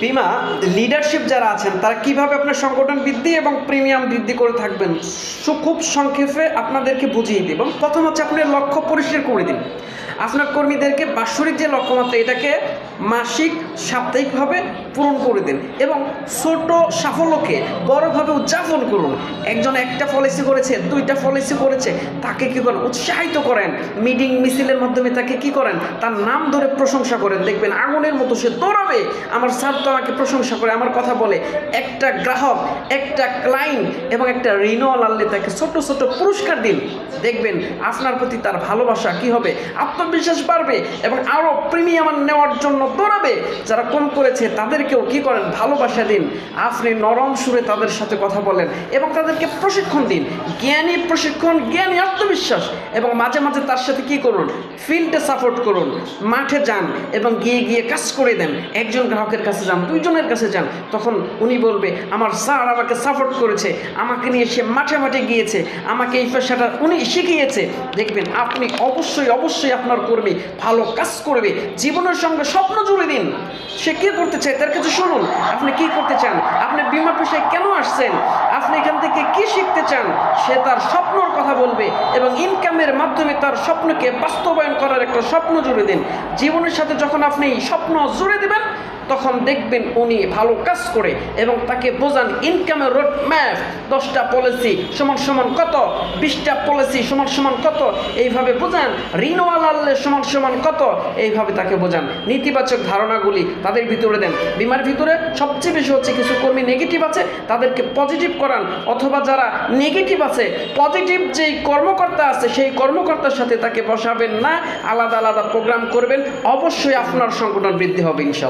বিমা লিডারশিপ যারা আছেন তারা কিভাবে আপনার সংগঠন বৃদ্ধি এবং প্রিমিয়াম বৃদ্ধি করে থাকবেন খুব সংক্ষেপে আপনাদেরকে বুঝিয়ে দিই। এবং প্রথম হচ্ছে আপনি লক্ষ্য পরিষ্কার করে দিন। আপনার কর্মীদেরকে বাৎসরিক যে লক্ষ্যমাত্রা এটাকে মাসিক সাপ্তাহিকভাবে পূরণ করে দিন এবং ছোট সাফল্যকে বড়ভাবে উদযাপন করুন। একজন একটা পলিসি করেছে, দুইটা পলিসি করেছে, তাকে কী করেন? উৎসাহিত করেন। মিটিং মিছিলের মাধ্যমে তাকে কি করেন? তার নাম ধরে প্রশংসা করেন। দেখবেন আগুনের মতো সে দৌড়াবে। আমার স্যার তো আমাকে প্রশংসা করে, আমার কথা বলে। একটা গ্রাহক, একটা ক্লায়েন্ট এবং একটা রিনিউয়াল আনলে তাকে ছোট ছোট পুরস্কার দিন। দেখবেন আপনার প্রতি তার ভালোবাসা কি হবে? আত্মবিশ্বাস বাড়বে এবং আরও প্রিমিয়াম নেওয়ার জন্য দৌড়াবে। যারা কম করেছে তাদেরকেও কি করেন? ভালোবাসা দিন। আপনি নরম সুরে তাদের সাথে কথা বলেন এবং তাদেরকে প্রশিক্ষণ দিন। জ্ঞানী প্রশিক্ষণ, জ্ঞানী আত্মবিশ্বাস। এবং মাঝে মাঝে তার সাথে কি করুন? ফিল্ডে সাপোর্ট করুন। মাঠে যান এবং গিয়ে গিয়ে কাজ করে দেন। একজন গ্রাহকের কাছে যান, দুইজনের কাছে যান, তখন উনি বলবে আমার স্যার আমাকে সাপোর্ট করেছে, আমাকে নিয়ে সে মাঠে মাঠে গিয়েছে, আমাকে এই পেশাটা উনি শিখিয়েছে। দেখবেন আপনি অবশ্যই অবশ্যই আপনার কর্মী ভালো কাজ করবে। জীবনের সঙ্গে স্বপ্ন জুড়ে দিন। সে কী করতে চায় তার কাছে শুনুন। আপনি কি করতে চান? আপনি বিমা পেশায় কেন আসছেন? আপনি এখান থেকে কি শিখতে চান? সে তার স্বপ্নর কথা বলবে এবং ইনকামের মাধ্যমে তার স্বপ্নকে বাস্তবায়ন করার একটা স্বপ্ন জুড়ে দিন। জীবনের সাথে যখন আপনি স্বপ্ন জুড়ে দেবেন তখন দেখবেন উনি ভালো কাজ করে এবং তাকে বোঝান ইনকামের রোড ম্যাপ। 10টা পলিসি সমান সমান কত, 20টা পলিসি সমান সমান কত, এইভাবে বোঝান। রিনিউয়াল আনলে সমান সমান কত, এইভাবে তাকে বোঝান। নেতিবাচক ধারণাগুলি তাদের ভিতরে দেন। বিমার ভিতরে সবচেয়ে বেশি হচ্ছে কিছু কর্মী নেগেটিভ আছে, তাদেরকে পজিটিভ করান। অথবা যারা নেগেটিভ আছে, পজিটিভ যেই কর্মকর্তা আছে সেই কর্মকর্তার সাথে তাকে বসাবেন না, আলাদা আলাদা প্রোগ্রাম করবেন। অবশ্যই আপনার সংগঠন বৃদ্ধি হবে ইনশাআল্লাহ।